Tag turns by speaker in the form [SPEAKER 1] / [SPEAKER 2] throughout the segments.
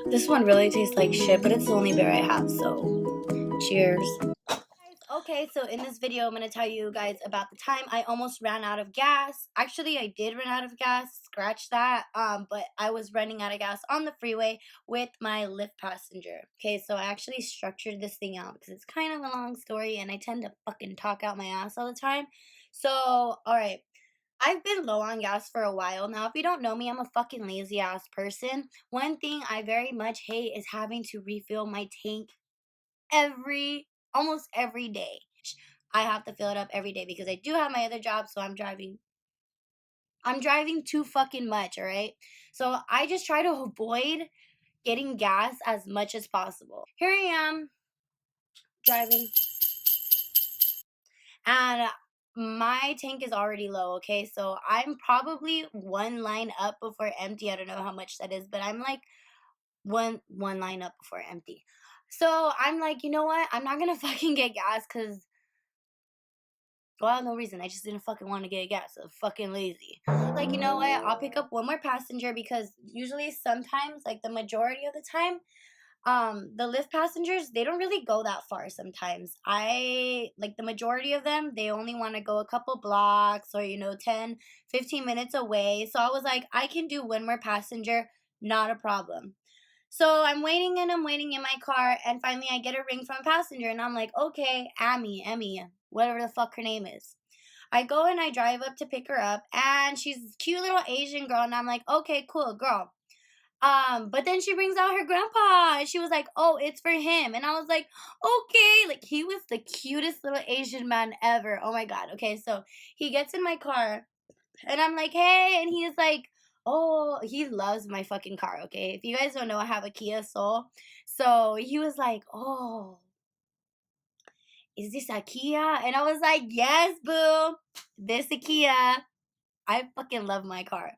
[SPEAKER 1] This one really tastes like shit, but it's the only beer I have, so cheers. Okay, so in this video, I'm going to tell you guys about the time I almost ran out of gas. Actually, I did run out of gas, scratch that, but I was running out of gas on the freeway with my Lyft passenger. Okay, so I actually structured this thing out because it's kind of a long story and I tend to fucking talk out my ass all the time. So, alright. I've been low on gas for a while now. If you don't know me, I'm a fucking lazy ass person. One thing I very much hate is having to refill my tank almost every day. I have to fill it up every day because I do have my other job, so I'm driving too fucking much, all right? So I just try to avoid getting gas as much as possible. Here I am driving and my tank is already low, okay? So I'm probably one line up before empty. I don't know how much that is, but I'm like one line up before empty. So I'm like, you know what? I'm not gonna fucking get gas because, well, no reason. I just didn't fucking want to get gas. So fucking lazy. Like, you know what? I'll pick up one more passenger because usually sometimes, like the majority of the time, the Lyft passengers, they don't really go that far sometimes. I like the majority of them, they only want to go a couple blocks or 10, 15 minutes away. So I was like, I can do one more passenger, not a problem. So I'm waiting and I'm waiting in my car, and finally I get a ring from a passenger, and I'm like, okay, Emmy, whatever the fuck her name is. I go and I drive up to pick her up, and she's this cute little Asian girl, and I'm like, okay, cool, girl. But then she brings out her grandpa, and she was like, oh, it's for him. And I was like, okay, like he was the cutest little Asian man ever. Oh my God. Okay, so he gets in my car, and I'm like, hey, and he's like, oh, he loves my fucking car, okay? If you guys don't know, I have a Kia Soul. So he was like, oh, is this a Kia? And I was like, yes, boo, this a Kia. I fucking love my car.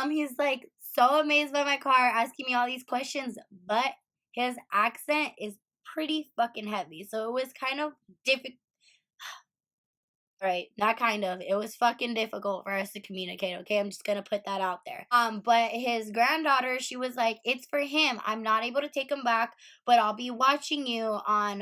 [SPEAKER 1] He's like so amazed by my car, asking me all these questions, but his accent is pretty fucking heavy. So it was kind of difficult. Right, not kind of. It was fucking difficult for us to communicate, okay? I'm just gonna put that out there. But his granddaughter, she was like, it's for him. I'm not able to take him back, but I'll be watching you on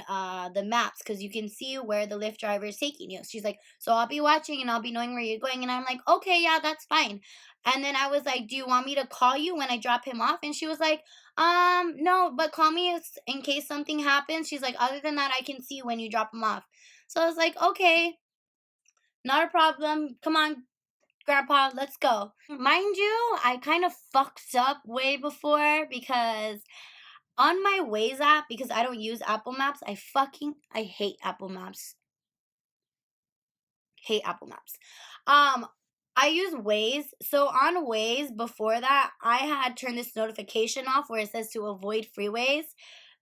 [SPEAKER 1] the maps because you can see where the Lyft driver is taking you. She's like, so I'll be watching and I'll be knowing where you're going. And I'm like, okay, yeah, that's fine. And then I was like, do you want me to call you when I drop him off? And she was like, no, but call me in case something happens. She's like, other than that, I can see when you drop him off. So I was like, okay. Not a problem. Come on, Grandpa, let's go. Mind you, I kind of fucked up way before because on my Waze app, because I don't use Apple Maps, I hate Apple Maps. Hate Apple Maps. I use Waze. So on Waze, before that, I had turned this notification off where it says to avoid freeways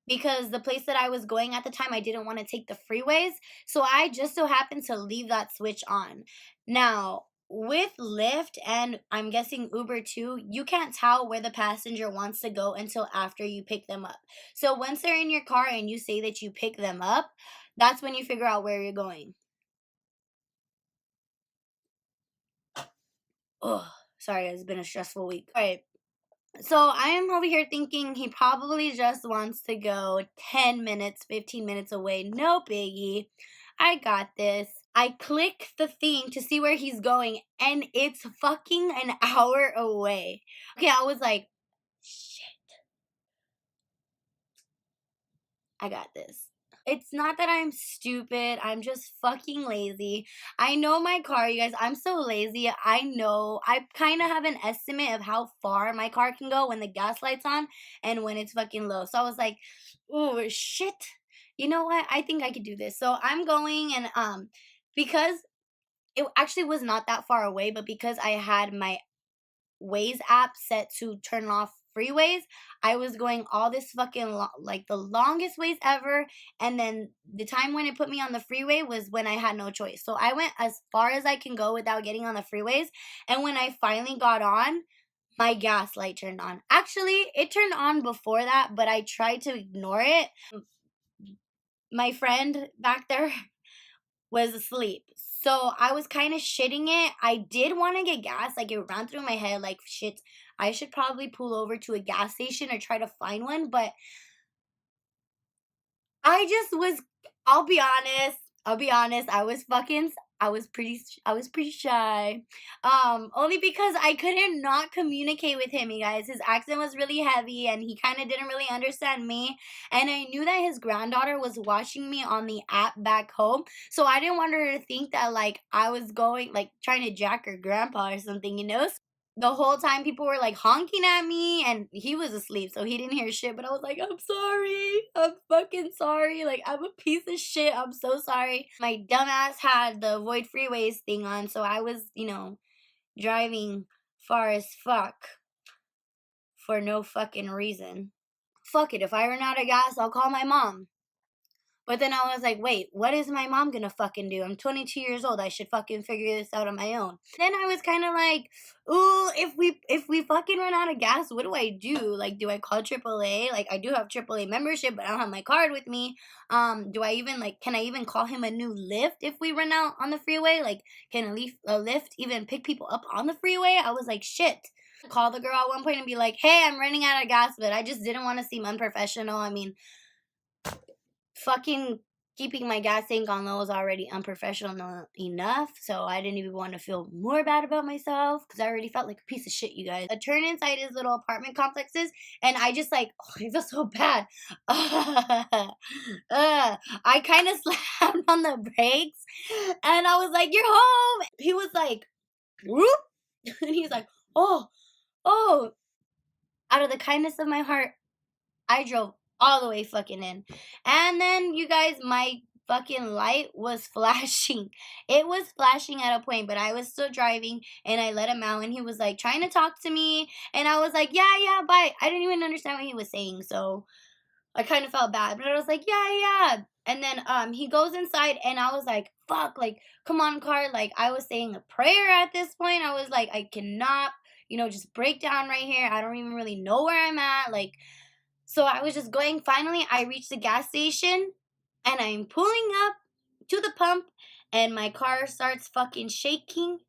[SPEAKER 1] because the place that I was going at the time, I didn't want to take the freeways. So I just so happened to leave that switch on. Now, with Lyft and I'm guessing Uber too, you can't tell where the passenger wants to go until after you pick them up. So once they're in your car and you say that you pick them up, that's when you figure out where you're going. Oh, sorry, it's been a stressful week. All right. So I am over here thinking he probably just wants to go 10 minutes, 15 minutes away. No biggie. I got this. I click the thing to see where he's going, and it's fucking an hour away. Okay, I was like, shit, I got this. It's not that I'm stupid. I'm just fucking lazy. I know my car, you guys. I'm so lazy. I know. I kind of have an estimate of how far my car can go when the gas light's on and when it's fucking low. So I was like, oh, shit. You know what? I think I could do this. So I'm going and because it actually was not that far away, but because I had my Waze app set to turn off freeways, I was going all this fucking like the longest ways ever, and then the time when it put me on the freeway was when I had no choice. So I went as far as I can go without getting on the freeways, and when I finally got on, my gas light turned on. Actually, it turned on before that, but I tried to ignore it. My friend back there was asleep. So I was kind of shitting it. I did want to get gas. Like, it ran through my head, like, shit, I should probably pull over to a gas station or try to find one. But I just was, I'll be honest. I'll be honest. I was pretty shy. Only because I couldn't not communicate with him, you guys. His accent was really heavy and he kind of didn't really understand me. And I knew that his granddaughter was watching me on the app back home. So I didn't want her to think that like I was going like trying to jack her grandpa or something, you know? The whole time people were like honking at me and he was asleep so he didn't hear shit, but I was like, I'm sorry, I'm fucking sorry, like I'm a piece of shit, I'm so sorry. My dumbass had the avoid freeways thing on, so I was, driving far as fuck for no fucking reason. Fuck it, if I run out of gas I'll call my mom. But then I was like, wait, what is my mom gonna fucking do? I'm 22 years old. I should fucking figure this out on my own. Then I was kind of like, ooh, if we fucking run out of gas, what do I do? Like, do I call AAA? Like, I do have AAA membership, but I don't have my card with me. Do I even like? Can I even call him a new Lyft if we run out on the freeway? Like, can a Lyft even pick people up on the freeway? I was like, shit. Call the girl at one point and be like, hey, I'm running out of gas, but I just didn't want to seem unprofessional. I mean, fucking keeping my gas tank on low is already unprofessional enough, so I didn't even want to feel more bad about myself because I already felt like a piece of shit, you guys. I turn inside his little apartment complexes, and I just like, oh, I feel so bad. I kind of slammed on the brakes, and I was like, "You're home." He was like, "Whoop," and he's like, "Oh, oh." Out of the kindness of my heart, I drove all the way fucking in. And then you guys, my fucking light was flashing. It was flashing at a point, but I was still driving and I let him out and he was like trying to talk to me and I was like, yeah, yeah, bye. I didn't even understand what he was saying, so I kind of felt bad, but I was like, yeah, yeah. And then he goes inside and I was like, fuck, like, come on, car. Like, I was saying a prayer at this point. I was like, I cannot, just break down right here. I don't even really know where I'm at. Like, so I was just going. Finally, I reached the gas station and I'm pulling up to the pump and my car starts fucking shaking.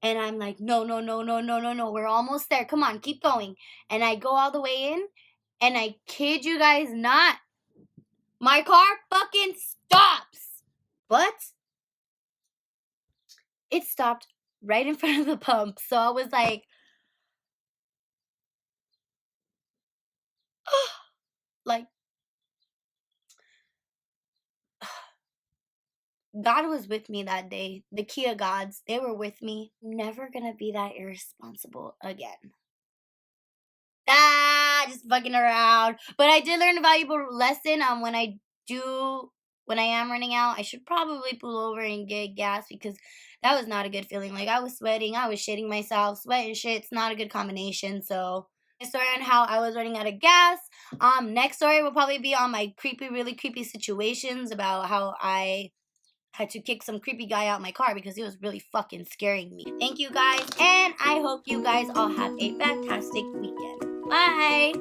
[SPEAKER 1] And I'm like, no, no, no, no, no, no, no. We're almost there. Come on, keep going. And I go all the way in and I kid you guys not, my car fucking stops. But it stopped right in front of the pump. So I was like, like, God was with me that day. The Kia gods, they were with me. I'm never gonna be that irresponsible again. Just fucking around. But I did learn a valuable lesson on when I am running out, I should probably pull over and get gas because that was not a good feeling. Like I was sweating, I was shitting myself, sweat and shit. It's not a good combination. So a story on how I was running out of gas. Next story will probably be on my really creepy situations about how I had to kick some creepy guy out my car because he was really fucking scaring me. Thank you guys, and I hope you guys all have a fantastic weekend. Bye!